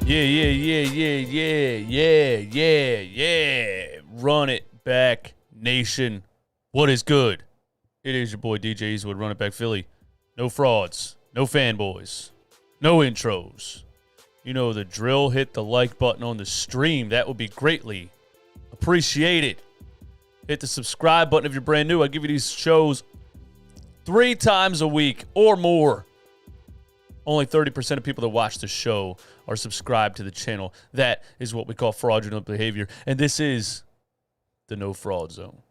Yeah. Run it back, nation. What is good? It is your boy DJ Eastwood, Run It Back Philly. No frauds, no fanboys, no intros. You know the drill. Hit the like button on the stream. That would be greatly appreciated. Hit the subscribe button if you're brand new. I give you these shows 3 times a week or more. Only 30% of people that watch the show are subscribed to the channel. That is what we call fraudulent behavior. And this is the No Fraud Zone.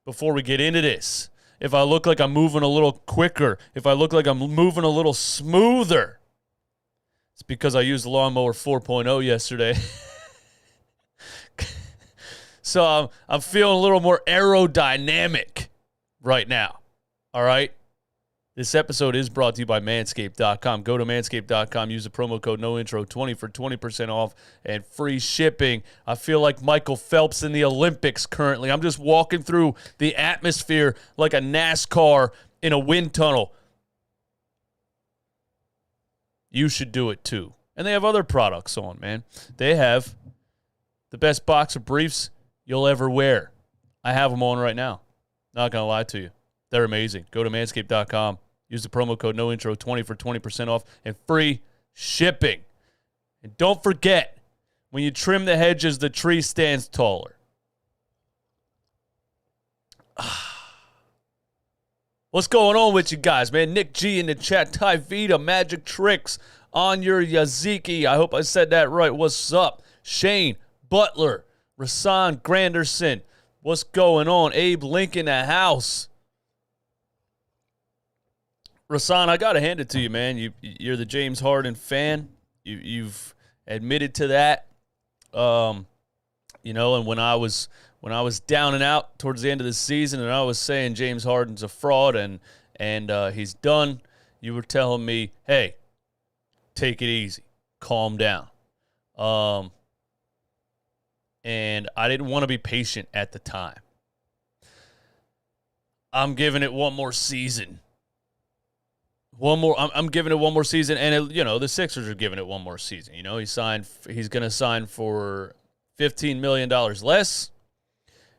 Before we get into this, if I look like I'm moving a little quicker, if I look like I'm moving a little smoother, it's because I used the Lawnmower 4.0 yesterday. So I'm feeling a little more aerodynamic right now. All right? This episode is brought to you by Manscaped.com. Go to Manscaped.com. Use the promo code NOINTRO20 for 20% off and free shipping. I feel like Michael Phelps in the Olympics currently. I'm just walking through the atmosphere like a NASCAR in a wind tunnel. You should do it too. And they have other products on, man. They have the best boxer briefs you'll ever wear. I have them on right now. Not going to lie to you. They're amazing. Go to Manscaped.com. Use the promo code NOINTRO20 for 20% off and free shipping. And don't forget, when you trim the hedges, the tree stands taller. What's going on with you guys, man? Nick G in the chat. Ty Vita, Magic Tricks on your Yaziki. I hope I said that right. What's up? Shane Butler, Rasan Granderson. What's going on? Abe Link in the house. Rasan, I got to hand it to you, man. You're the James Harden fan. You've admitted to that. And when I was down and out towards the end of the season and I was saying James Harden's a fraud and he's done, you were telling me, hey, take it easy. Calm down. And I didn't want to be patient at the time. I'm giving it one more season. I'm giving it one more season, and the Sixers are giving it one more season. He's going to sign for $15 million less,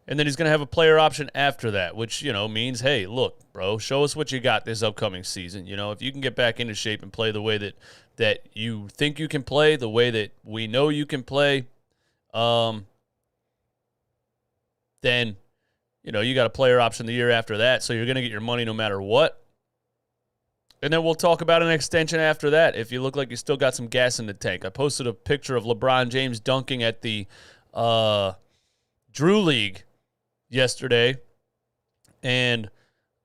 and then he's going to have a player option after that, which, means, hey, look, bro, show us what you got this upcoming season. If you can get back into shape and play the way that you think you can play, the way that we know you can play, then, you got a player option the year after that, so you're going to get your money no matter what. And then we'll talk about an extension after that if you look like you still got some gas in the tank. I posted a picture of LeBron James dunking at the Drew League yesterday, and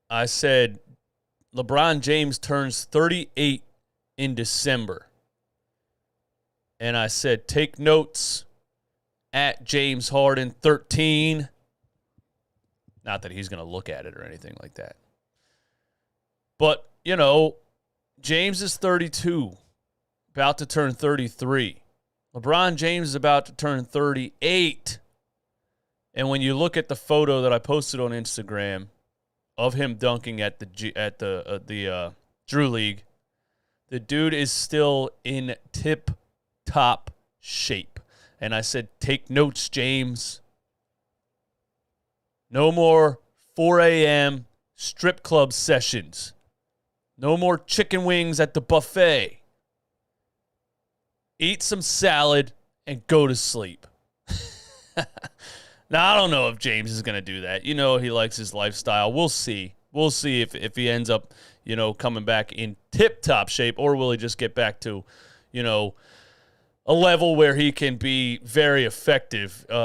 I said LeBron James turns 38 in December. And I said, take notes at James Harden 13. Not that he's going to look at it or anything like that. But James is 32, about to turn 33. LeBron James is about to turn 38. And when you look at the photo that I posted on Instagram of him dunking at the Drew League, the dude is still in tip-top shape. And I said, take notes, James. No more 4 a.m. strip club sessions. No more chicken wings at the buffet. Eat some salad and go to sleep. Now, I don't know if James is going to do that. He likes his lifestyle. We'll see. We'll see if he ends up, coming back in tip-top shape, or will he just get back to, a level where he can be very effective. We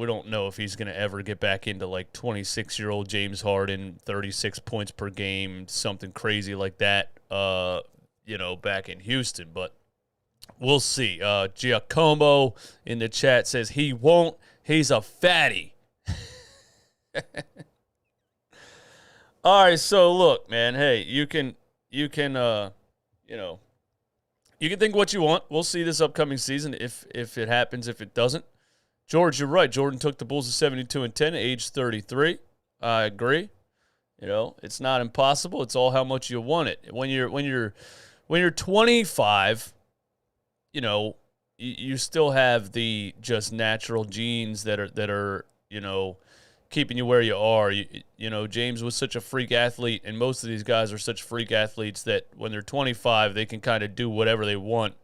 don't know if he's going to ever get back into like 26-year-old James Harden, 36 points per game, something crazy like that, back in Houston. But we'll see. Giacomo in the chat says he won't. He's a fatty. All right, so look, man. Hey, you can think what you want. We'll see this upcoming season if it happens, if it doesn't. George, you're right. Jordan took the Bulls to 72-10, age 33. I agree. It's not impossible. It's all how much you want it. When you're when you're 25, you know, you still have the just natural genes that are you know, keeping you where you are. You know, James was such a freak athlete, and most of these guys are such freak athletes that when they're 25, they can kind of do whatever they want.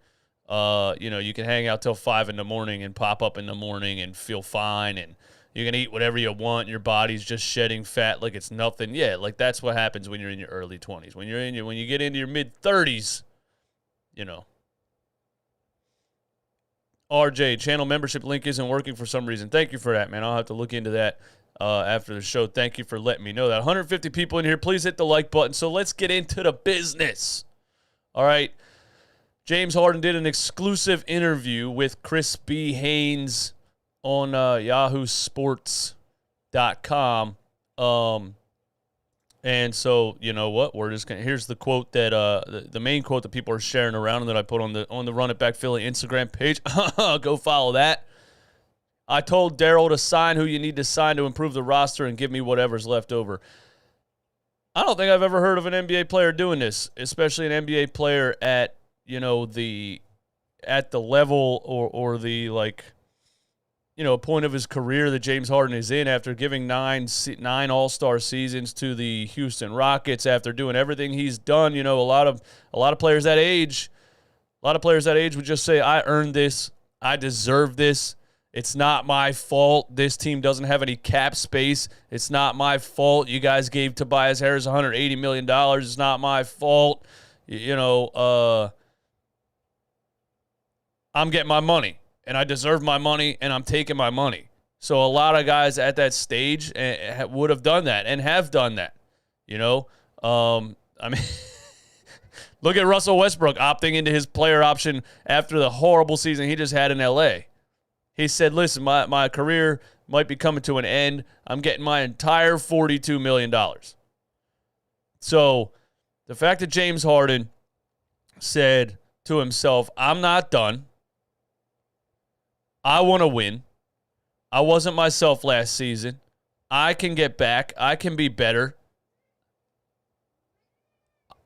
You know, you can hang out till 5 in the morning and pop up in the morning and feel fine, and you can eat whatever you want. Your body's just shedding fat like it's nothing. Yeah, like that's what happens when you're in your early 20s. When you get into your mid 30s, you know. RJ, channel membership link isn't working for some reason. Thank you for that, man. I'll have to look into that after the show. Thank you for letting me know that. 150 people in here. Please hit the like button. So let's get into the business. All right. James Harden did an exclusive interview with Chris B. Haynes on yahoosports.com. And so, you know what? We're just gonna. Here's the quote that the main quote that people are sharing around and that I put on the Run It Back Philly Instagram page. Go follow that. I told Daryl to sign who you need to sign to improve the roster and give me whatever's left over. I don't think I've ever heard of an NBA player doing this, especially an NBA player at, you know, at the level or the, like, you know, point of his career that James Harden is in after giving nine All-Star seasons to the Houston Rockets, after doing everything he's done. You know, a lot of players that age would just say, I earned this, I deserve this. It's not my fault this team doesn't have any cap space. It's not my fault you guys gave Tobias Harris $180 million. It's not my fault. You know, I'm getting my money, and I deserve my money, and I'm taking my money. So a lot of guys at that stage would have done that and have done that, you know. I mean, look at Russell Westbrook opting into his player option after the horrible season he just had in L.A. He said, listen, my career might be coming to an end. I'm getting my entire $42 million. So the fact that James Harden said to himself, I'm not done. I want to win. I wasn't myself last season. I can get back. I can be better.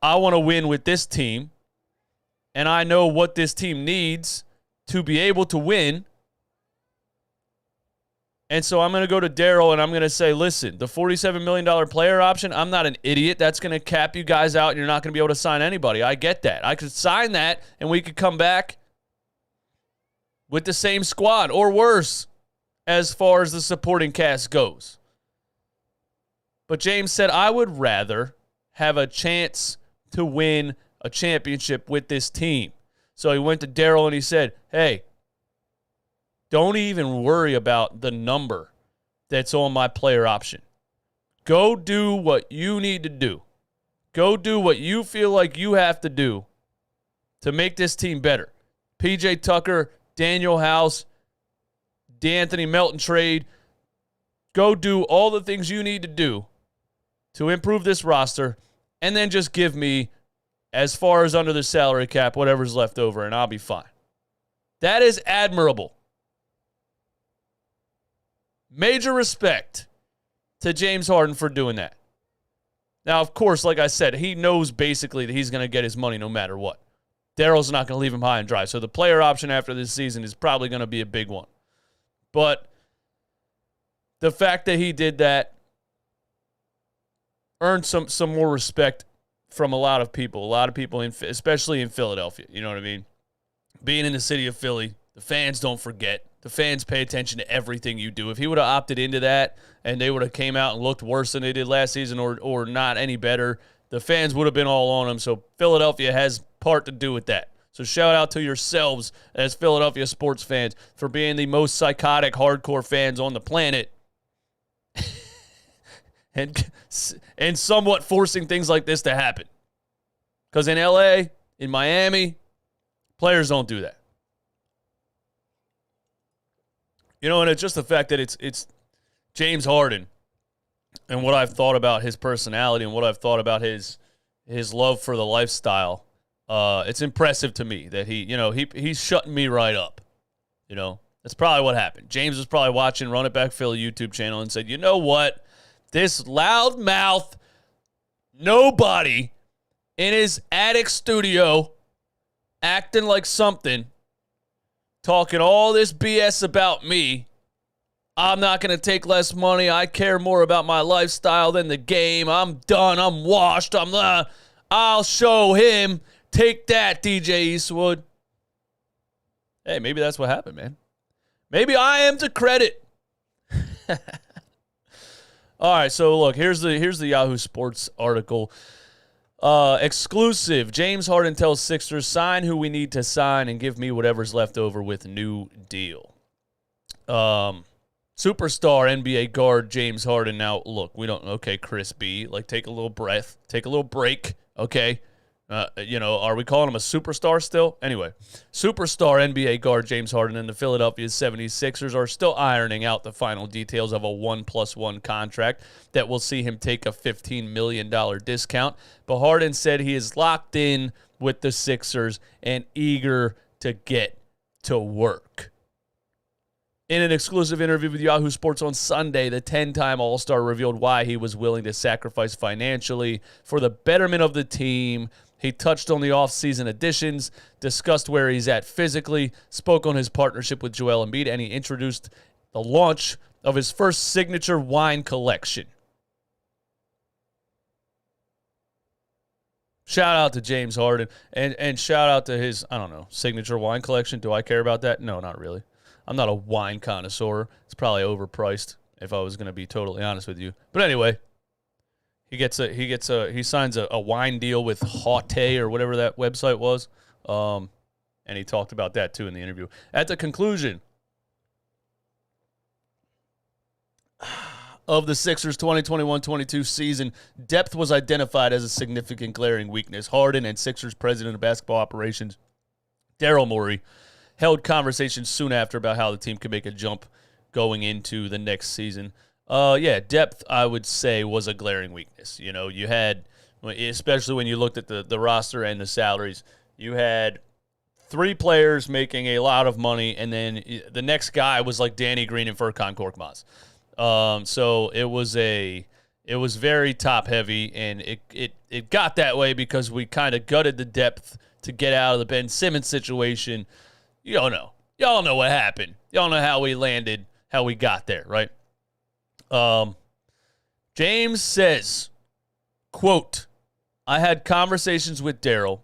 I want to win with this team. And I know what this team needs to be able to win. And so I'm going to go to Daryl and I'm going to say, listen, the $47 million player option, I'm not an idiot. That's going to cap you guys out and you're not going to be able to sign anybody. I get that. I could sign that and we could come back with the same squad or worse as far as the supporting cast goes. But James said, I would rather have a chance to win a championship with this team. So he went to Daryl and he said, hey, don't even worry about the number that's on my player option. Go do what you need to do. Go do what you feel like you have to do to make this team better. PJ Tucker, Daniel House, D'Anthony Melton trade. Go do all the things you need to do to improve this roster, and then just give me, as far as under the salary cap, whatever's left over, and I'll be fine. That is admirable. Major respect to James Harden for doing that. Now, of course, like I said, he knows basically that he's going to get his money no matter what. Daryl's not going to leave him high and dry. So the player option after this season is probably going to be a big one. But the fact that he did that earned some more respect from a lot of people, especially in Philadelphia. You know what I mean? Being in the city of Philly, the fans don't forget. The fans pay attention to everything you do. If he would have opted into that and they would have came out and looked worse than they did last season or not any better, the fans would have been all on him. So Philadelphia has part to do with that. So shout out to yourselves as Philadelphia sports fans for being the most psychotic, hardcore fans on the planet and somewhat forcing things like this to happen. Because in L.A., in Miami, players don't do that. You know, and it's just the fact that it's James Harden and what I've thought about his personality and what I've thought about his love for the lifestyle. It's impressive to me that he's shutting me right up. You know, that's probably what happened. James was probably watching Run It Back Philly YouTube channel and said, you know what? This loudmouth nobody in his attic studio, acting like something, talking all this BS about me. I'm not going to take less money. I care more about my lifestyle than the game. I'm done. I'm washed. I'll show him. Take that, DJ Eastwood. Hey, maybe that's what happened, man. Maybe I am to credit. All right, so look, here's the Yahoo Sports article. Exclusive. James Harden tells Sixers, sign who we need to sign and give me whatever's left over with new deal. Superstar NBA guard James Harden. Now, look, okay, Chris B. Like, take a little breath. Take a little break, okay? Are we calling him a superstar still? Anyway, superstar NBA guard James Harden and the Philadelphia 76ers are still ironing out the final details of a 1+1 contract that will see him take a $15 million discount. But Harden said he is locked in with the Sixers and eager to get to work. In an exclusive interview with Yahoo Sports on Sunday, the 10-time All-Star revealed why he was willing to sacrifice financially for the betterment of the team. He touched on the off-season additions, discussed where he's at physically, spoke on his partnership with Joel Embiid, and he introduced the launch of his first signature wine collection. Shout out to James Harden, and shout out to his, signature wine collection. Do I care about that? No, not really. I'm not a wine connoisseur. It's probably overpriced, if I was going to be totally honest with you. But anyway, he signs a wine deal with Haute or whatever that website was. And he talked about that too in the interview. At the conclusion of the Sixers 2021-22 season, depth was identified as a significant glaring weakness. Harden and Sixers president of basketball operations, Daryl Morey, held conversations soon after about how the team could make a jump going into the next season. Depth, I would say, was a glaring weakness. You know, you had, especially when you looked at the roster and the salaries, you had 3 players making a lot of money, and then the next guy was like Danny Green and Furkan Korkmaz. So it was very top heavy, and it got that way because we kind of gutted the depth to get out of the Ben Simmons situation. You don't know. Y'all know what happened. Y'all know how we landed, how we got there, right? James says, quote, I had conversations with Daryl.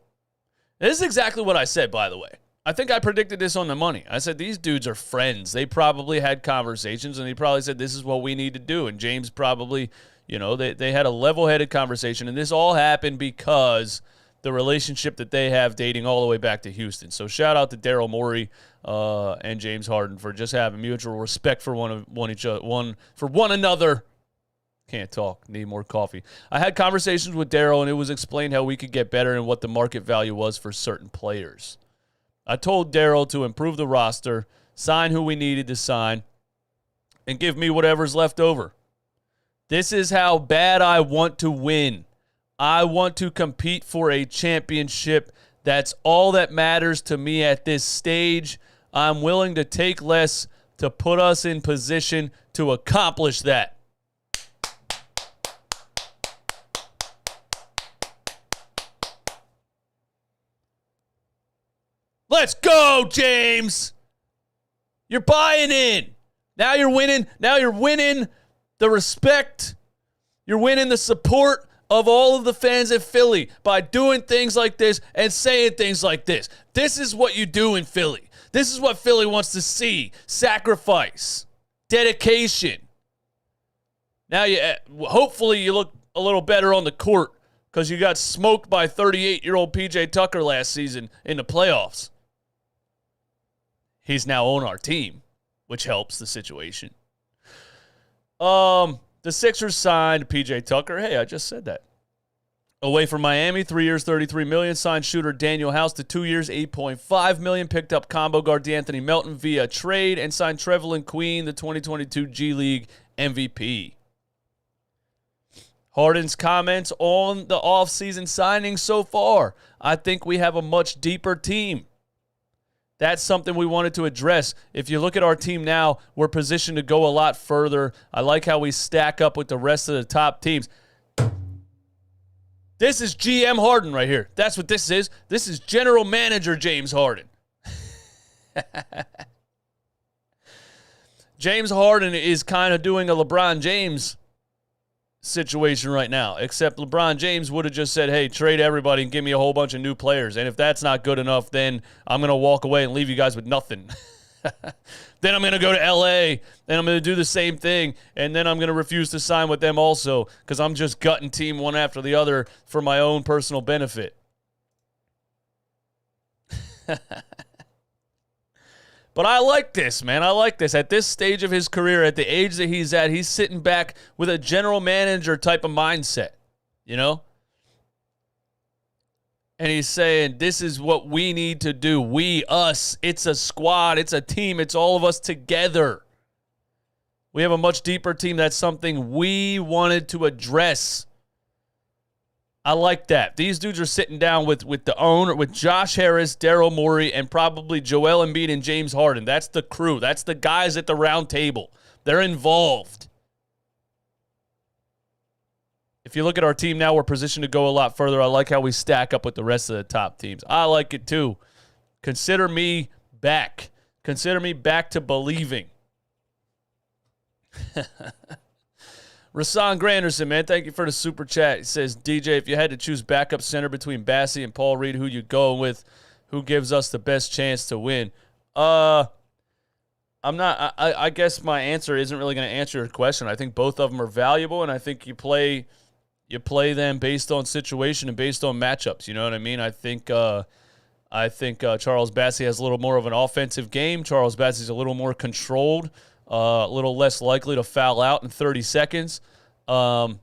This is exactly what I said, by the way. I think I predicted this on the money. I said, these dudes are friends. They probably had conversations, and he probably said, this is what we need to do. And James probably, they had a level-headed conversation, and this all happened because the relationship that they have dating all the way back to Houston. So shout out to Daryl Morey and James Harden for just having mutual respect for one another. Can't talk. Need more coffee. I had conversations with Daryl, and it was explained how we could get better and what the market value was for certain players. I told Daryl to improve the roster, sign who we needed to sign, and give me whatever's left over. This is how bad I want to win. I want to compete for a championship. That's all that matters to me at this stage. I'm willing to take less to put us in position to accomplish that. Let's go, James. You're buying in. Now you're winning. Now you're winning the respect. You're winning the support of all of the fans at Philly by doing things like this and saying things like this. This is what you do in Philly. This is what Philly wants to see. Sacrifice. Dedication. Now, hopefully you look a little better on the court because you got smoked by 38-year-old P.J. Tucker last season in the playoffs. He's now on our team, which helps the situation. The Sixers signed P.J. Tucker. Hey, I just said that. Away from Miami, 3 years, $33 million. Signed shooter Daniel House to 2 years, $8.5 million. Picked up combo guard D'Anthony Melton via trade and signed Trevelyan Queen, the 2022 G League MVP. Harden's comments on the offseason signings so far. I think we have a much deeper team. That's something we wanted to address. If you look at our team now, we're positioned to go a lot further. I like how we stack up with the rest of the top teams. This is GM Harden right here. That's what this is. This is General Manager James Harden. James Harden is kind of doing a LeBron James situation right now, except LeBron James would have just said, hey, trade everybody and give me a whole bunch of new players. And if that's not good enough, then I'm going to walk away and leave you guys with nothing. Then I'm going to go to L.A., and I'm going to do the same thing, and then I'm going to refuse to sign with them also because I'm just gutting team one after the other for my own personal benefit. But I like this, man. I like this. At this stage of his career, at the age that he's at, he's sitting back with a general manager type of mindset, you know? And he's saying, this is what we need to do. We, us, it's a squad, it's a team, it's all of us together. We have a much deeper team. That's something we wanted to address. I like that. These dudes are sitting down with the owner, with Josh Harris, Daryl Morey, and probably Joel Embiid and James Harden. That's the crew. That's the guys at the round table. They're involved. If you look at our team now, we're positioned to go a lot further. I like how we stack up with the rest of the top teams. I like it too. Consider me back. Consider me back to believing. Rasan Granderson, man, thank you for the super chat. He says, DJ, if you had to choose backup center between Bassey and Paul Reed, who you going with? Who gives us the best chance to win? I guess my answer isn't really going to answer your question. I think both of them are valuable, and I think you play them based on situation and based on matchups. You know what I mean? I think Charles Bassey has a little more of an offensive game. Charles Bassey's a little more controlled. A little less likely to foul out in 30 seconds, and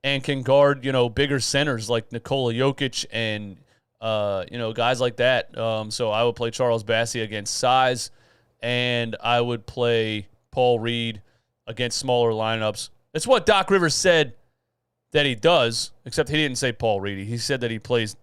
can guard, bigger centers like Nikola Jokic and, guys like that. So I would play Charles Bassey against size, and I would play Paul Reed against smaller lineups. It's what Doc Rivers said that he does, except he didn't say Paul Reed. He said that he plays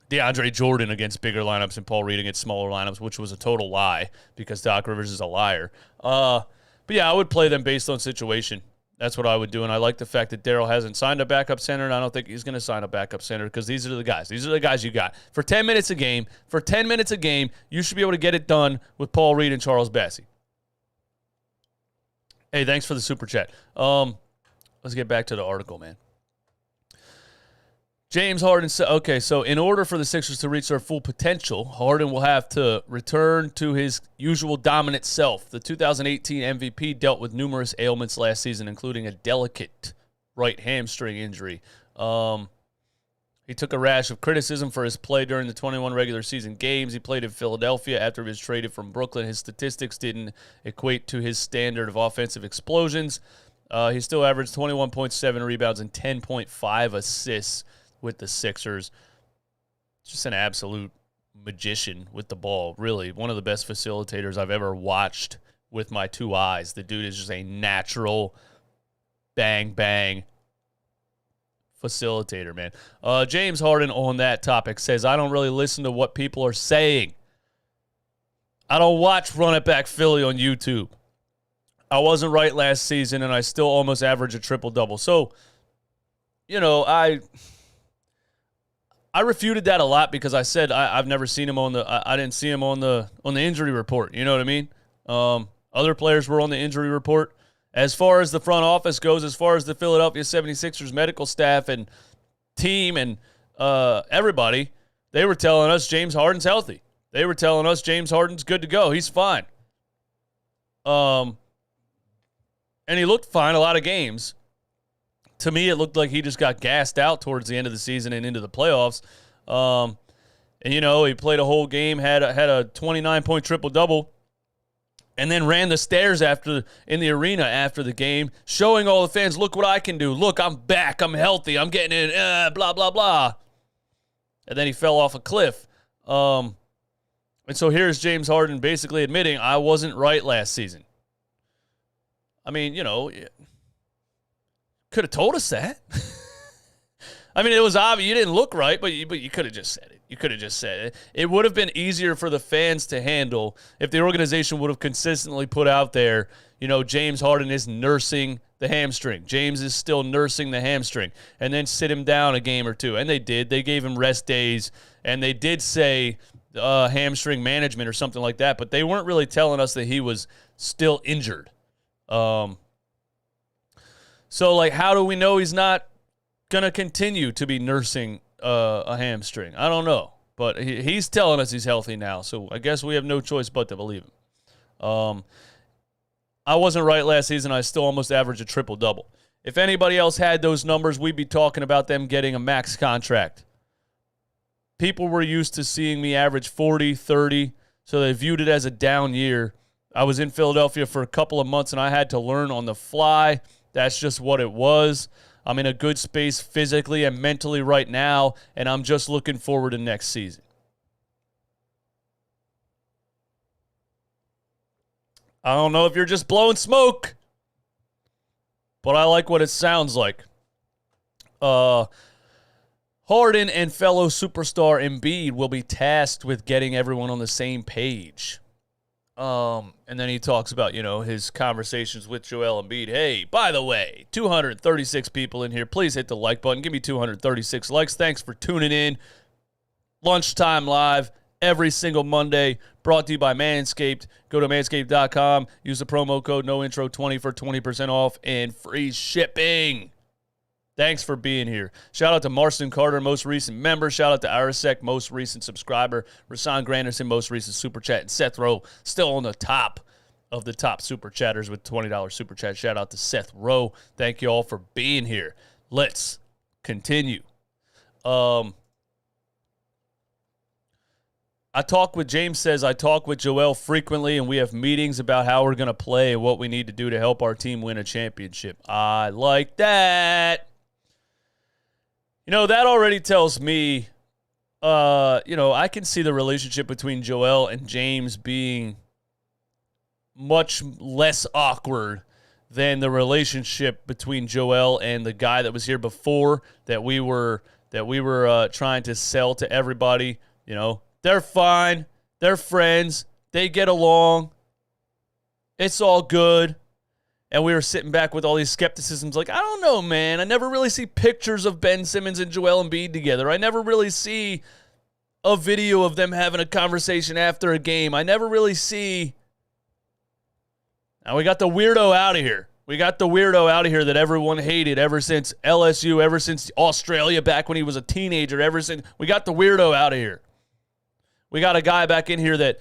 DeAndre Jordan against bigger lineups and Paul Reed against smaller lineups, which was a total lie because Doc Rivers is a liar. But yeah, I would play them based on situation. That's what I would do, and I like the fact that Daryl hasn't signed a backup center, and I don't think he's going to sign a backup center because these are the guys. These are the guys you got. For 10 minutes a game, you should be able to get it done with Paul Reed and Charles Bassey. Hey, thanks for the super chat. Let's get back to the article, man. James Harden said, okay, so in order for the Sixers to reach their full potential, Harden will have to return to his usual dominant self. The 2018 MVP dealt with numerous ailments last season, including a delicate right hamstring injury. He took a rash of criticism for his play during the 21 regular season games. He played in Philadelphia after he was traded from Brooklyn. His statistics didn't equate to his standard of offensive explosions. He still averaged 21.7 rebounds and 10.5 assists with the Sixers. Just an absolute magician with the ball, really. One of the best facilitators I've ever watched with my two eyes. The dude is just a natural bang facilitator, man. James Harden on that topic says, I don't really listen to what people are saying. I don't watch Run It Back Philly on YouTube. I wasn't right last season, and I still almost average a triple-double. So, I refuted that a lot because I said I've never seen him I didn't see him on the injury report. You know what I mean? Other players were on the injury report. As far as the front office goes, as far as the Philadelphia 76ers medical staff and team and everybody, they were telling us James Harden's healthy. They were telling us James Harden's good to go. He's fine. And he looked fine a lot of games. To me, it looked like he just got gassed out towards the end of the season and into the playoffs. He played a whole game, had a 29-point triple-double, and then ran the stairs in the arena after the game, showing all the fans, look what I can do. Look, I'm back. I'm healthy. I'm getting in, blah, blah, blah. And then he fell off a cliff. And so here's James Harden basically admitting, I wasn't right last season. I mean, could have told us that. I mean, it was obvious. You didn't look right, but you could have just said it. You could have just said it. It would have been easier for the fans to handle if the organization would have consistently put out there, James Harden is nursing the hamstring. James is still nursing the hamstring. And then sit him down a game or two. And they did. They gave him rest days. And they did say hamstring management or something like that. But they weren't really telling us that he was still injured. So, how do we know he's not going to continue to be nursing a hamstring? I don't know. But he's telling us he's healthy now. So I guess we have no choice but to believe him. I wasn't right last season. I still almost averaged a triple-double. If anybody else had those numbers, we'd be talking about them getting a max contract. People were used to seeing me average 40, 30, so they viewed it as a down year. I was in Philadelphia for a couple of months, and I had to learn on the fly. That's just what it was. I'm in a good space physically and mentally right now, and I'm just looking forward to next season. I don't know if you're just blowing smoke, but I like what it sounds like. Harden and fellow superstar Embiid will be tasked with getting everyone on the same page. And then he talks about, his conversations with Joel Embiid. Hey, by the way, 236 people in here. Please hit the like button. Give me 236 likes. Thanks for tuning in. Lunchtime Live every single Monday, brought to you by Manscaped. Go to manscaped.com. Use the promo code NOINTRO20 for 20% off and free shipping. Thanks for being here. Shout out to Marston Carter, most recent member. Shout out to Irisek, most recent subscriber. Rasan Granderson, most recent super chat. And Seth Rowe, still on the top of the top super chatters with $20 super chat. Shout out to Seth Rowe. Thank you all for being here. Let's continue. James says, I talk with Joel frequently, and we have meetings about how we're going to play and what we need to do to help our team win a championship. I like that. That already tells me, I can see the relationship between Joel and James being much less awkward than the relationship between Joel and the guy that was here before that we were trying to sell to everybody. They're fine. They're friends. They get along. It's all good. And we were sitting back with all these skepticisms like, I don't know, man. I never really see pictures of Ben Simmons and Joel Embiid together. I never really see a video of them having a conversation after a game. I never really see. Now we got the weirdo out of here. We got the weirdo out of here that everyone hated ever since LSU, ever since Australia back when he was a teenager, we got the weirdo out of here. We got a guy back in here that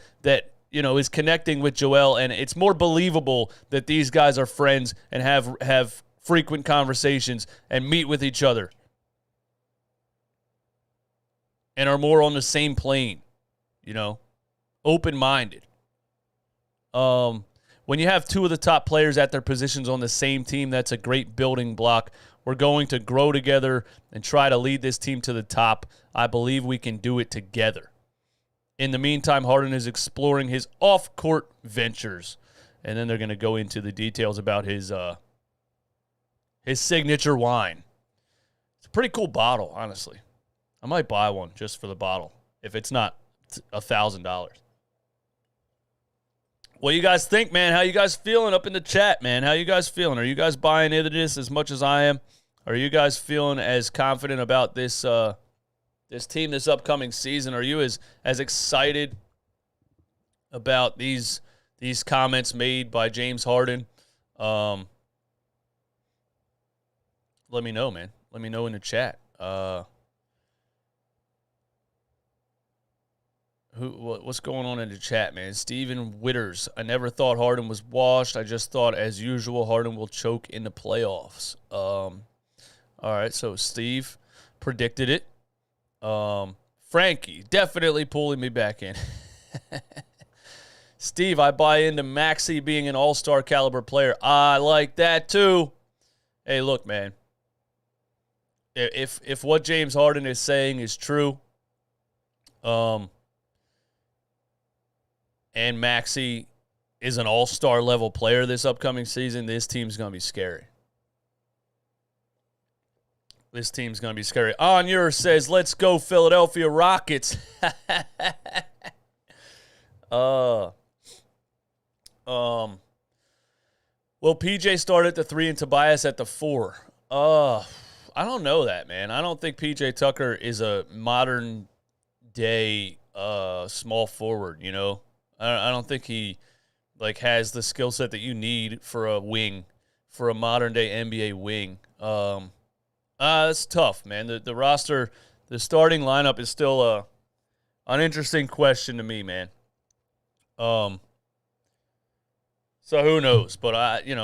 is connecting with Joel, and it's more believable that these guys are friends and have frequent conversations and meet with each other and are more on the same plane, open-minded. When you have two of the top players at their positions on the same team, that's a great building block. We're going to grow together and try to lead this team to the top. I believe we can do it together. In the meantime, Harden is exploring his off-court ventures. And then they're going to go into the details about his signature wine. It's a pretty cool bottle, honestly. I might buy one just for the bottle if it's not $1,000. What do you guys think, man? How you guys feeling up in the chat, man? How you guys feeling? Are you guys buying into this as much as I am? Are you guys feeling as confident about this this team this upcoming season? Are you as excited about these comments made by James Harden? Let me know, man. Let me know in the chat. What's going on in the chat, man? Steven Witters. I never thought Harden was washed. I just thought, as usual, Harden will choke in the playoffs. All right, so Steve predicted it. Frankie, definitely pulling me back in. Steve, I buy into Maxey being an all-star caliber player. I like that too. Hey, look, man. If what James Harden is saying is true, and Maxey is an all-star level player this upcoming season, this team's going to be scary. This team's going to be scary. Onur says, let's go Philadelphia Rockets. Will PJ start at the 3 and Tobias at the 4? I don't know that, man. I don't think PJ Tucker is a modern day small forward, you know. I don't think he has the skill set that you need for a wing, for a modern day NBA wing. It's tough, man. The roster, the starting lineup is still an interesting question to me, man. So who knows? But who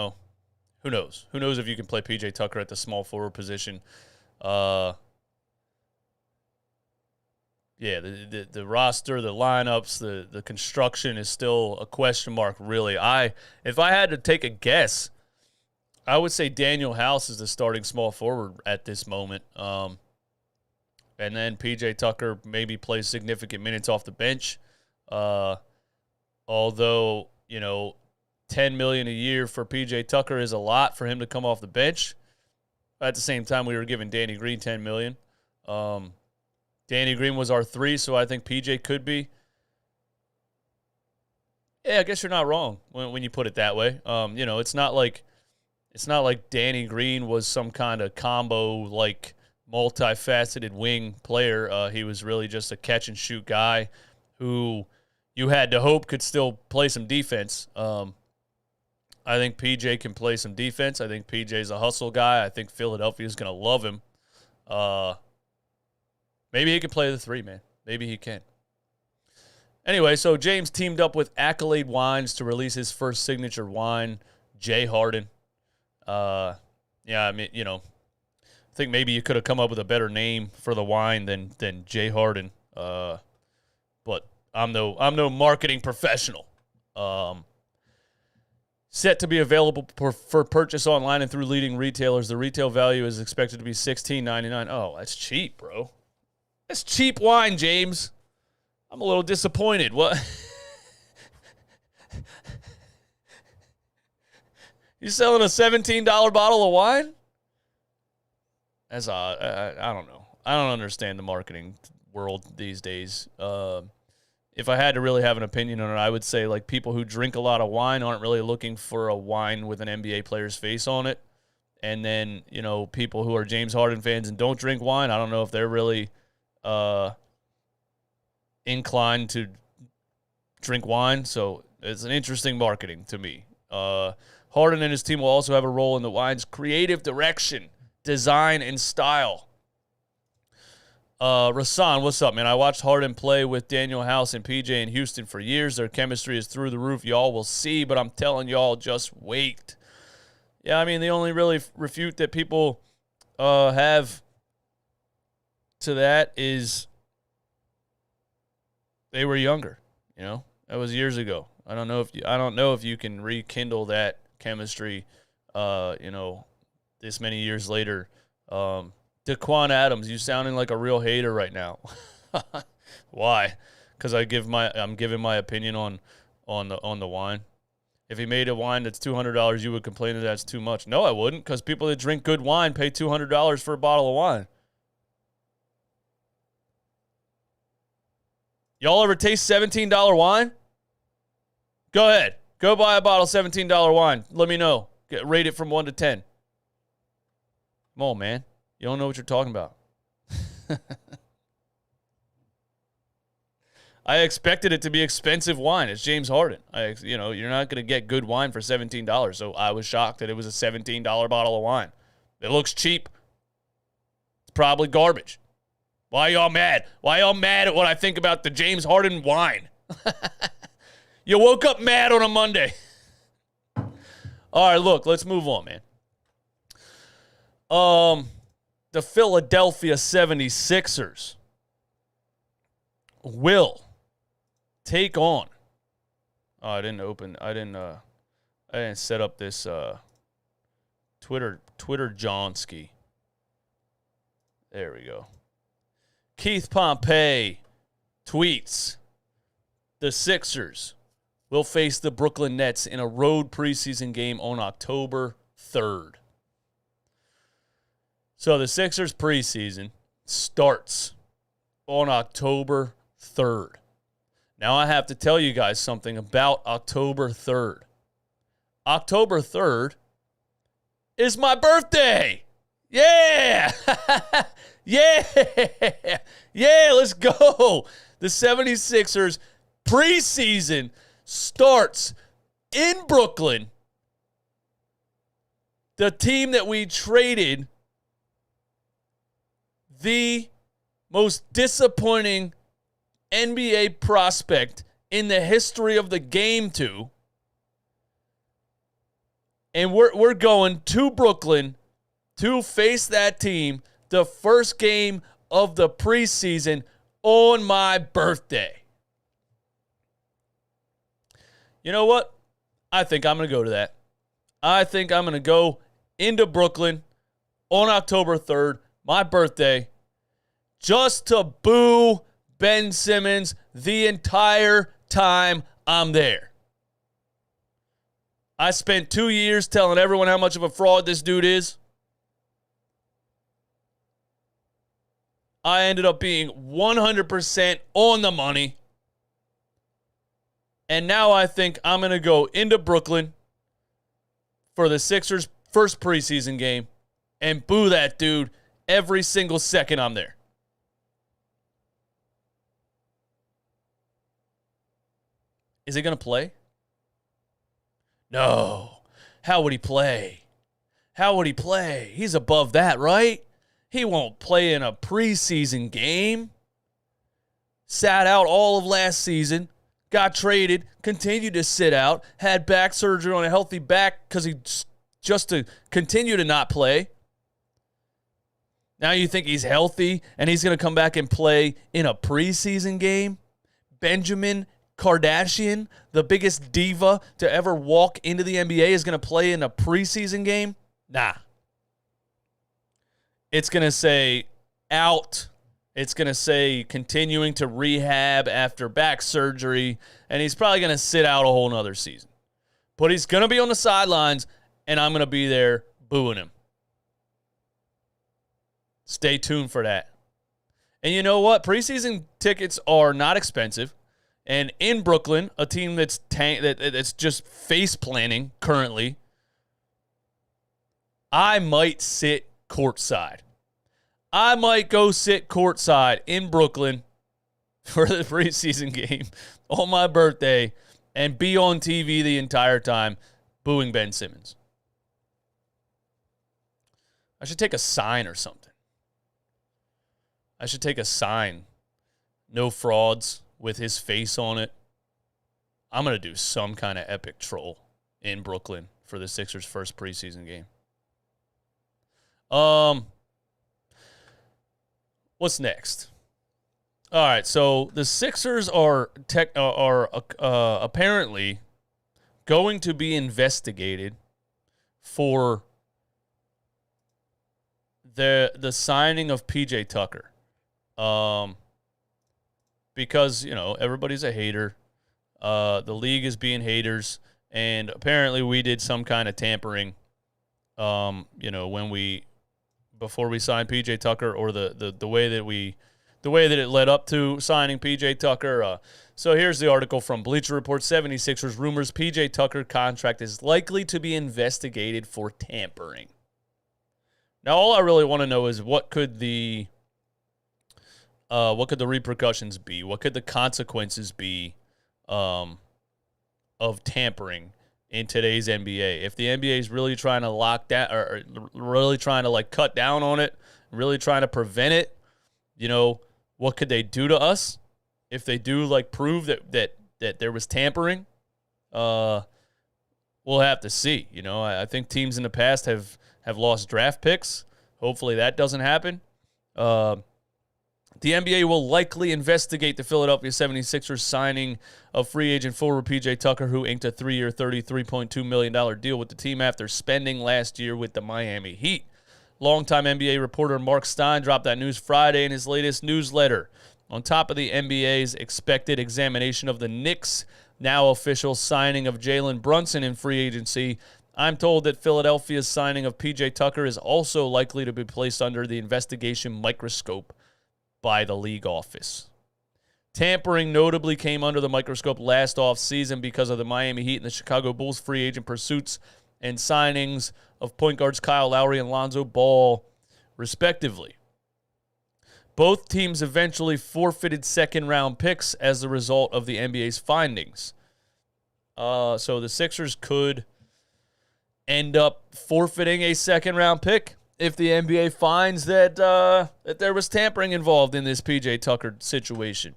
knows? Who knows if you can play PJ Tucker at the small forward position? Yeah, the roster, the lineups, the construction is still a question mark, really. If I had to take a guess, I would say Daniel House is the starting small forward at this moment. And then PJ Tucker maybe plays significant minutes off the bench. Although, $10 million a year for PJ Tucker is a lot for him to come off the bench. At the same time, we were giving Danny Green $10 million. Danny Green was our 3, so I think PJ could be. Yeah, I guess you're not wrong when you put it that way. It's not like Danny Green was some kind of combo, multifaceted wing player. He was really just a catch and shoot guy who you had to hope could still play some defense. I think PJ can play some defense. I think PJ's a hustle guy. I think Philadelphia's going to love him. Maybe he can play the 3, man. Maybe he can. Anyway, so James teamed up with Accolade Wines to release his first signature wine, J. Harden. I think maybe you could have come up with a better name for the wine than J. Harden. But I'm no marketing professional. Set to be available for purchase online and through leading retailers. The retail value is expected to be $16.99. Oh, that's cheap, bro. That's cheap wine, James. I'm a little disappointed. What? You selling a $17 bottle of wine? That's odd. I don't know. I don't understand the marketing world these days. If I had to really have an opinion on it, I would say people who drink a lot of wine aren't really looking for a wine with an NBA player's face on it. And then, people who are James Harden fans and don't drink wine, I don't know if they're really inclined to drink wine. So it's an interesting marketing to me. Harden and his team will also have a role in the wine's creative direction, design, and style. Rasan, what's up, man? I watched Harden play with Daniel House and PJ in Houston for years. Their chemistry is through the roof. Y'all will see, but I'm telling y'all, just wait. Yeah, I mean, the only really refute that people have to that is they were younger. That was years ago. I don't know if you can rekindle that chemistry. This many years later. Daquan Adams, you sounding like a real hater right now. Why? Because I'm giving my opinion on the wine. If he made a wine that's $200, you would complain that that's too much. No, I wouldn't, because people that drink good wine pay $200 for a bottle of wine. Y'all ever taste $17 wine? Go ahead. Go buy a bottle of $17 wine. Let me know. Rate it from 1 to 10. Come on, man. You don't know what you're talking about. I expected it to be expensive wine. It's James Harden. You're not going to get good wine for $17. So I was shocked that it was a $17 bottle of wine. It looks cheap. It's probably garbage. Why y'all mad? Why y'all mad at what I think about the James Harden wine? You woke up mad on a Monday. All right, look, let's move on, man. The Philadelphia 76ers will take on. Oh, I didn't set up this Twitter Johnski. There we go. Keith Pompey tweets, the Sixers will face the Brooklyn Nets in a road preseason game on October 3rd. So the Sixers preseason starts on October 3rd. Now I have to tell you guys something about October 3rd. October 3rd is my birthday. Yeah. Yeah. Yeah, let's go. The 76ers preseason starts in Brooklyn. The team that we traded the most disappointing NBA prospect in the history of the game to. And we're going to Brooklyn to face that team the first game of the preseason on my birthday. You know what? I think I'm going to go to that. I think I'm going to go into Brooklyn on October 3rd, my birthday, just to boo Ben Simmons the entire time I'm there. I spent 2 years telling everyone how much of a fraud this dude is. I ended up being 100% on the money. And now I think I'm going to go into Brooklyn for the Sixers' first preseason game and boo that dude every single second I'm there. Is he going to play? No. How would he play? How would he play? He's above that, right? He won't play in a preseason game. Sat out all of last season. Got traded. Continued to sit out. Had back surgery on a healthy back because he just to continue to not play. Now you think he's healthy and he's going to come back and play in a preseason game? Benjamin Kardashian, the biggest diva to ever walk into the NBA, is going to play in a preseason game? Nah. It's going to say out. It's going to say continuing to rehab after back surgery, and he's probably going to sit out a whole nother season. But he's going to be on the sidelines, and I'm going to be there booing him. Stay tuned for that. And you know what? Preseason tickets are not expensive. And in Brooklyn, a team that's just face planning currently, I might sit courtside. I might go sit courtside in Brooklyn for the preseason game on my birthday and be on TV the entire time booing Ben Simmons. I should take a sign or something. I should take a sign. No frauds. With his face on it. I'm going to do some kind of epic troll in Brooklyn for the Sixers' first preseason game. What's next? All right, so the Sixers are apparently going to be investigated for the signing of PJ Tucker. Because, you know, everybody's a hater. The league is being haters. And apparently we did some kind of tampering, before we signed PJ Tucker, or the way that it led up to signing PJ Tucker. So here's the article from Bleacher Report. 76ers rumors PJ Tucker contract is likely to be investigated for tampering. Now, all I really want to know is what could the repercussions be? What could the consequences be of tampering in today's NBA? If the NBA is really trying to lock down, or really trying to cut down on it, really trying to prevent it, what could they do to us if they do prove that there was tampering? We'll have to see. I think teams in the past have lost draft picks. Hopefully that doesn't happen. The NBA will likely investigate the Philadelphia 76ers signing of free agent forward PJ Tucker, who inked a 3-year, $33.2 million deal with the team after spending last year with the Miami Heat. Longtime NBA reporter Mark Stein dropped that news Friday in his latest newsletter. On top of the NBA's expected examination of the Knicks' now official signing of Jalen Brunson in free agency, I'm told that Philadelphia's signing of P.J. Tucker is also likely to be placed under the investigation microscope by the league office. Tampering notably came under the microscope last offseason because of the Miami Heat and the Chicago Bulls free agent pursuits and signings of point guards Kyle Lowry and Lonzo Ball, respectively. Both teams eventually forfeited second-round picks as a result of the NBA's findings. So the Sixers could end up forfeiting a second-round pick if the NBA finds that that there was tampering involved in this P.J. Tucker situation.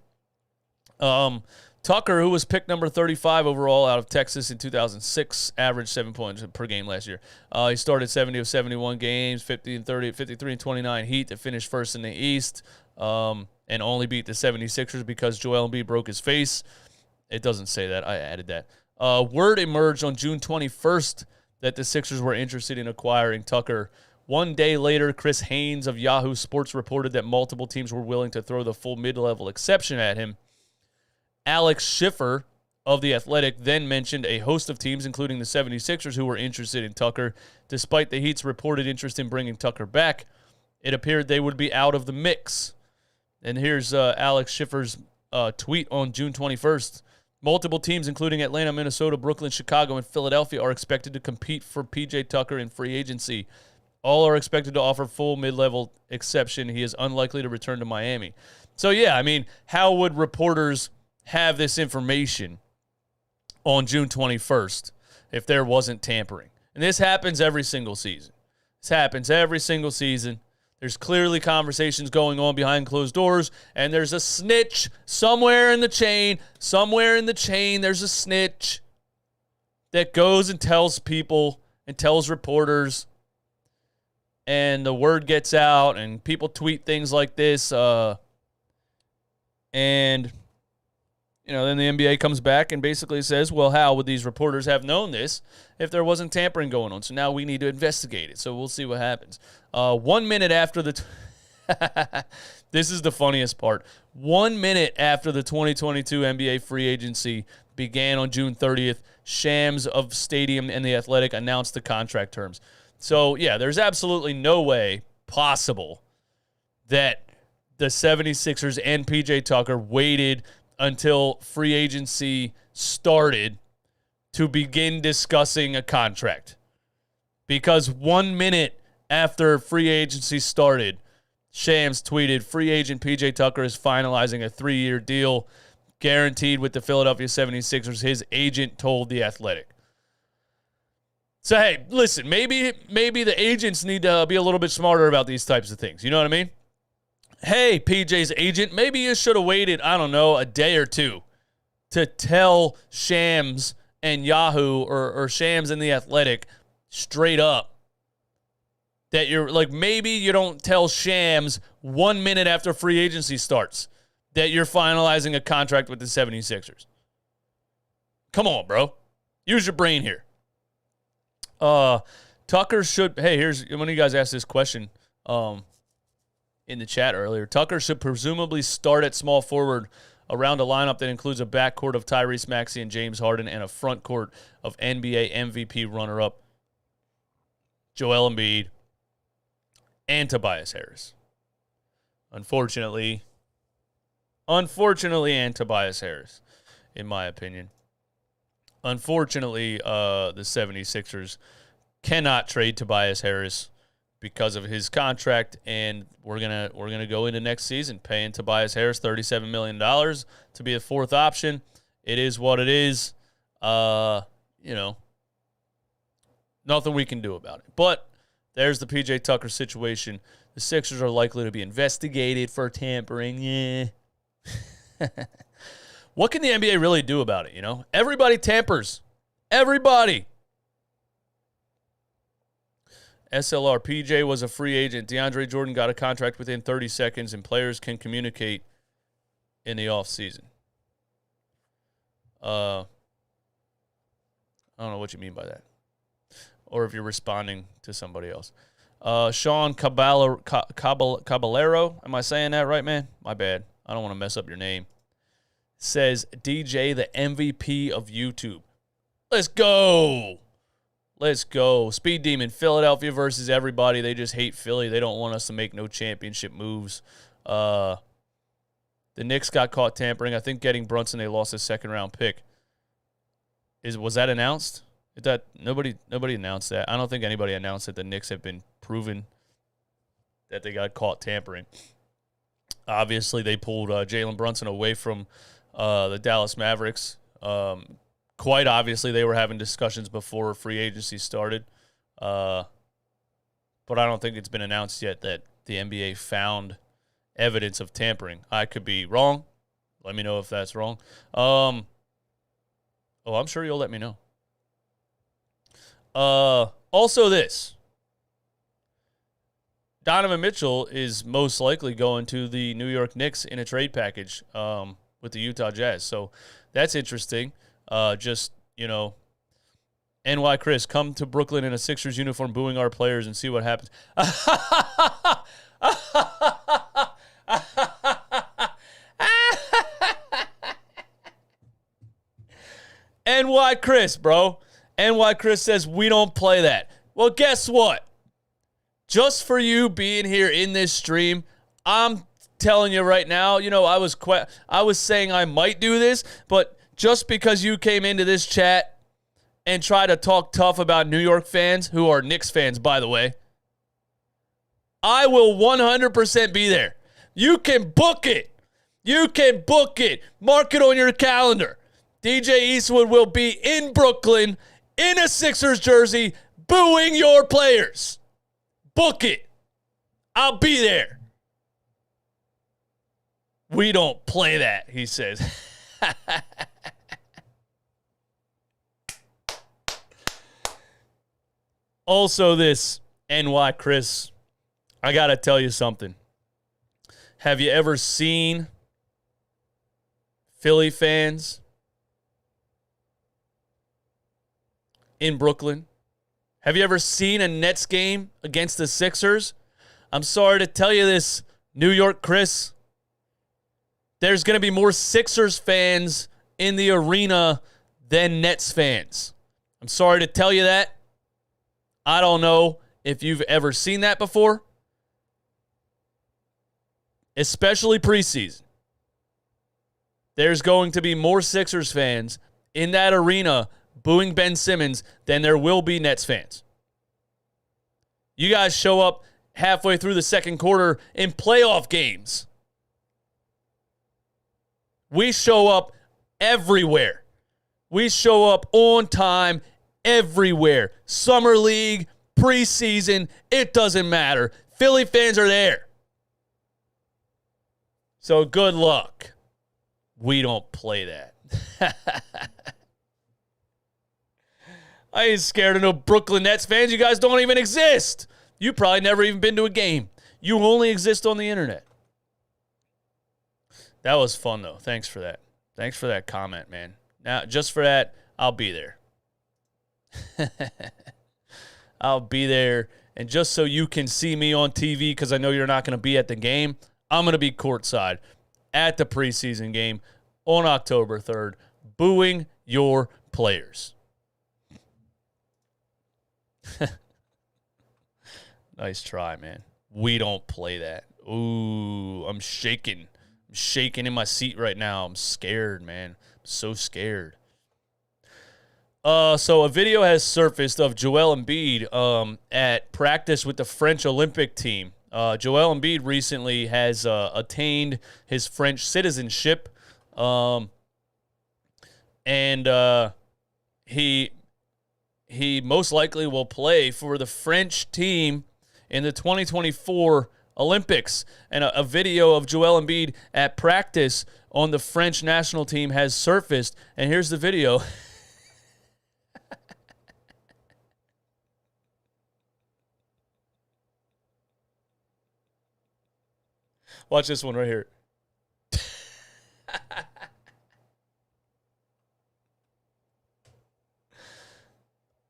Tucker, who was picked number 35 overall out of Texas in 2006, averaged 7 points per game last year. He started 70 of 71 games, 50 and 30, 53 and 29 Heat to finish first in the East, and only beat the 76ers because Joel Embiid broke his face. It doesn't say that. I added that. Word emerged on June 21st that the Sixers were interested in acquiring Tucker. One day later, Chris Haynes of Yahoo Sports reported that multiple teams were willing to throw the full mid-level exception at him. Alex Schiffer of The Athletic then mentioned a host of teams, including the 76ers, who were interested in Tucker. Despite the Heat's reported interest in bringing Tucker back, it appeared they would be out of the mix. And here's Alex Schiffer's tweet on June 21st. Multiple teams, including Atlanta, Minnesota, Brooklyn, Chicago, and Philadelphia, are expected to compete for P.J. Tucker in free agency. All are expected to offer full mid-level exception. He is unlikely to return to Miami. So, yeah, I mean, how would reporters have this information on June 21st if there wasn't tampering? And this happens every single season. This happens every single season. There's clearly conversations going on behind closed doors, and there's a snitch somewhere in the chain. Somewhere in the chain, there's a snitch that goes and tells people and tells reporters, and the word gets out, and people tweet things like this, and then the NBA comes back and basically says, well, how would these reporters have known this if there wasn't tampering going on? So now we need to investigate it. So we'll see what happens. 1 minute after the this is the funniest part. 1 minute after the 2022 NBA free agency began on June 30th, Shams of Stadium and The Athletic announced the contract terms. So, yeah, there's absolutely no way possible that the 76ers and P.J. Tucker waited until free agency started to begin discussing a contract. Because 1 minute after free agency started, Shams tweeted, free agent P.J. Tucker is finalizing a 3-year deal guaranteed with the Philadelphia 76ers, his agent told The Athletic. So, hey, listen, maybe the agents need to be a little bit smarter about these types of things. You know what I mean? Hey, PJ's agent, maybe you should have waited, I don't know, a day or two to tell Shams and Yahoo or Shams and The Athletic straight up that you're, like, maybe you don't tell Shams 1 minute after free agency starts that you're finalizing a contract with the 76ers. Come on, bro. Use your brain here. Tucker should, hey, here's, when you guys asked this question, in the chat earlier, Tucker should presumably start at small forward around a lineup that includes a backcourt of Tyrese Maxey and James Harden and a front court of NBA MVP runner-up Joel Embiid and Tobias Harris. Unfortunately, and Tobias Harris, in my opinion. Unfortunately, the 76ers cannot trade Tobias Harris because of his contract, and we're gonna go into next season paying Tobias Harris $37 million to be a fourth option. It is what it is. Nothing we can do about it. But there's the P.J. Tucker situation. The Sixers are likely to be investigated for tampering. Yeah. What can the NBA really do about it, Everybody tampers. Everybody. SLR, PJ was a free agent. DeAndre Jordan got a contract within 30 seconds, and players can communicate in the offseason. I don't know what you mean by that. Or if you're responding to somebody else. Sean Caballero, am I saying that right, man? My bad. I don't want to mess up your name. Says, DJ, the MVP of YouTube. Let's go. Let's go. Speed Demon, Philadelphia versus everybody. They just hate Philly. They don't want us to make no championship moves. The Knicks got caught tampering. I think getting Brunson, they lost a second-round pick. Was that announced? Nobody announced that. I don't think anybody announced that the Knicks have been proven that they got caught tampering. Obviously, they pulled Jalen Brunson away from the Dallas Mavericks. Quite obviously, they were having discussions before free agency started. But I don't think it's been announced yet that the NBA found evidence of tampering. I could be wrong. Let me know if that's wrong. I'm sure you'll let me know. Also this. Donovan Mitchell is most likely going to the New York Knicks in a trade package with the Utah Jazz. So that's interesting. NY Chris, come to Brooklyn in a Sixers uniform booing our players and see what happens. NY Chris, bro. NY Chris says we don't play that. Well, guess what? Just for you being here in this stream, I'm telling you right now, I was saying I might do this, but just because you came into this chat and try to talk tough about New York fans, who are Knicks fans, by the way, I will 100% be there. You can book it. You can book it. Mark it on your calendar. DJ Eastwood will be in Brooklyn in a Sixers jersey booing your players. Book it. I'll be there. We don't play that, he says. Also this, NY Chris, I got to tell you something. Have you ever seen Philly fans in Brooklyn? Have you ever seen a Nets game against the Sixers? I'm sorry to tell you this, New York Chris. There's going to be more Sixers fans in the arena than Nets fans. I'm sorry to tell you that. I don't know if you've ever seen that before, especially preseason. There's going to be more Sixers fans in that arena booing Ben Simmons than there will be Nets fans. You guys show up halfway through the second quarter in playoff games. We show up everywhere. We show up on time everywhere. Summer League, preseason, it doesn't matter. Philly fans are there. So good luck. We don't play that. I ain't scared of no Brooklyn Nets fans. You guys don't even exist. You probably never even been to a game. You only exist on the internet. That was fun, though. Thanks for that. Thanks for that comment, man. Now, just for that, I'll be there. I'll be there. And just so you can see me on TV, because I know you're not going to be at the game, I'm going to be courtside at the preseason game on October 3rd, booing your players. Nice try, man. We don't play that. Ooh, I'm shaking. I'm shaking in my seat right now. I'm scared, man. I'm so scared. So a video has surfaced of Joel Embiid at practice with the French Olympic team. Joel Embiid recently has attained his French citizenship, and he most likely will play for the French team in the 2024 Olympics. And a video of Joel Embiid at practice on the French national team has surfaced, and here's the video. Watch this one right here.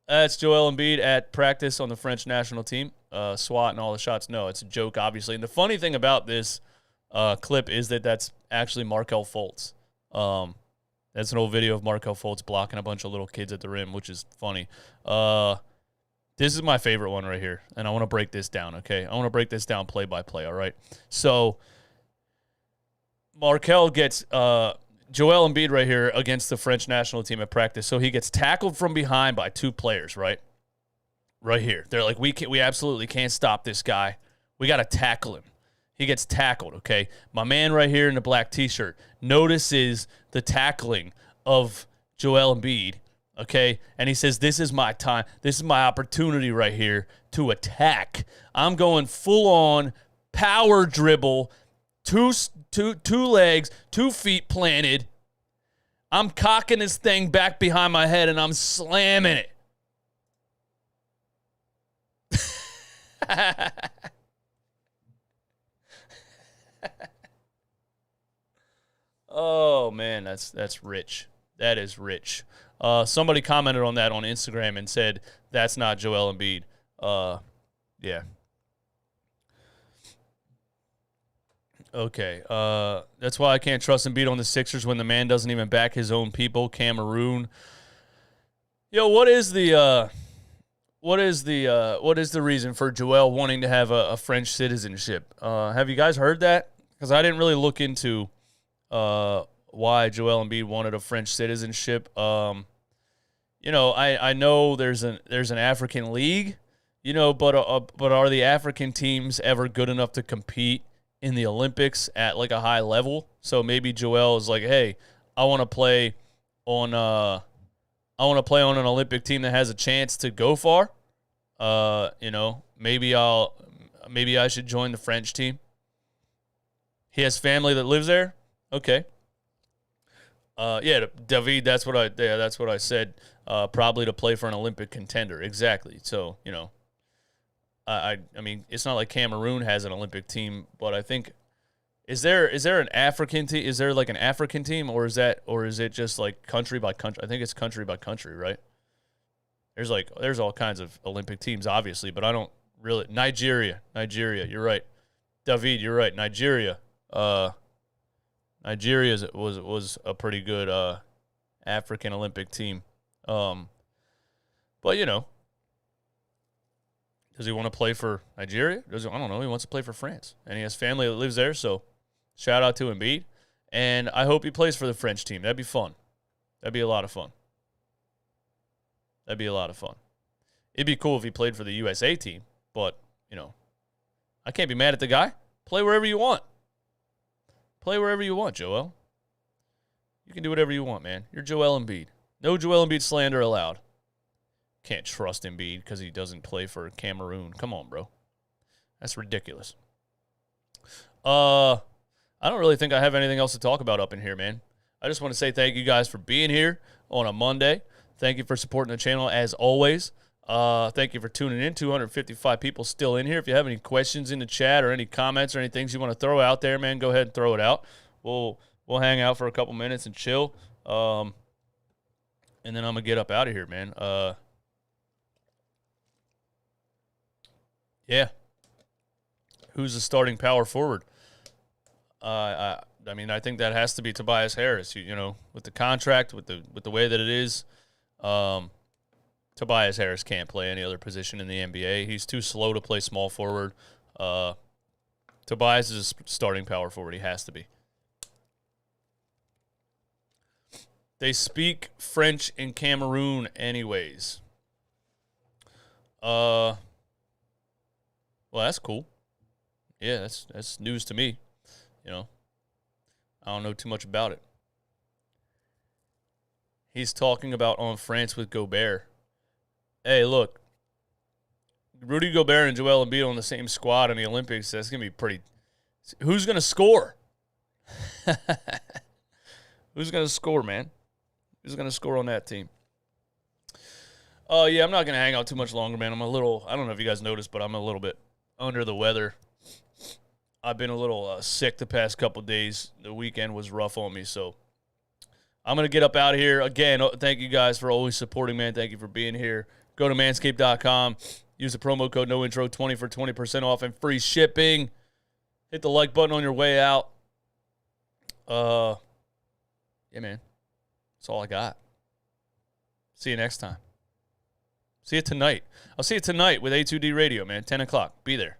That's Joel Embiid at practice on the French national team. SWAT and all the shots. No, it's a joke, obviously. And the funny thing about this clip is that that's actually Markelle Fultz. That's an old video of Markelle Fultz blocking a bunch of little kids at the rim, which is funny. This is my favorite one right here, and I want to break this down, okay? I want to break this down play by play, all right? So Markel gets Joel Embiid right here against the French national team at practice. So he gets tackled from behind by two players, right? Right here. They're like, we absolutely can't stop this guy. We got to tackle him. He gets tackled, okay? My man right here in the black T-shirt notices the tackling of Joel Embiid, okay? And he says, this is my time. This is my opportunity right here to attack. I'm going full-on power dribble, two legs, 2 feet planted. I'm cocking this thing back behind my head, and I'm slamming it. Oh, man, that's rich. That is rich. Somebody commented on that on Instagram and said, that's not Joel Embiid. Yeah. Okay. That's why I can't trust Embiid on the Sixers when the man doesn't even back his own people. Cameroon. Yo, what is the reason for Joel wanting to have a French citizenship? Have you guys heard that? Because I didn't really look into why Joel Embiid wanted a French citizenship. I know there's an African league, but are the African teams ever good enough to compete in the Olympics at like a high level? So maybe Joel is like, hey, I want to play on an Olympic team that has a chance to go far. Maybe I should join the French team. He has family that lives there. Okay. David, that's what I said. Probably to play for an Olympic contender. Exactly. So, I mean, it's not like Cameroon has an Olympic team, but I think is there an African team? Is there like an African team, or is it just like country by country? I think it's country by country, right? There's all kinds of Olympic teams, obviously, but I don't really. Nigeria, you're right. David, you're right. Nigeria was a pretty good African Olympic team. But does he want to play for Nigeria? I don't know. He wants to play for France, and he has family that lives there. So, shout out to Embiid, and I hope he plays for the French team. That'd be fun. That'd be a lot of fun. It'd be cool if he played for the USA team, but I can't be mad at the guy. Play wherever you want. Joel. You can do whatever you want, man. You're Joel Embiid. No Joel Embiid slander allowed. Can't trust Embiid because he doesn't play for Cameroon. Come on, bro. That's ridiculous. I don't really think I have anything else to talk about up in here, man. I just want to say thank you guys for being here on a Monday. Thank you for supporting the channel as always. Thank you for tuning in. 255 people still in here. If you have any questions in the chat or any comments or any things you want to throw out there, man, go ahead and throw it out. We'll hang out for a couple minutes and chill. And then I'm going to get up out of here, man. Yeah. Who's the starting power forward? I mean, I think that has to be Tobias Harris. With the contract, with the way that it is, Tobias Harris can't play any other position in the NBA. He's too slow to play small forward. Tobias is a starting power forward. He has to be. They speak French in Cameroon anyways. Well, that's cool. Yeah, that's news to me. I don't know too much about it. He's talking about on France with Gobert. Hey, look. Rudy Gobert and Joel Embiid on the same squad in the Olympics. That's going to be pretty. Who's going to score? Who's going to score, man? Who's going to score on that team? Yeah, I'm not going to hang out too much longer, man. I don't know if you guys noticed, but I'm a little bit under the weather. I've been a little sick the past couple days. The weekend was rough on me, so I'm going to get up out of here. Again, thank you guys for always supporting, man. Thank you for being here. Go to manscaped.com. Use the promo code NOINTRO20 for 20% off and free shipping. Hit the like button on your way out. Yeah, man. That's all I got. See you next time. See you tonight. I'll see you tonight with A2D Radio, man. 10 o'clock. Be there.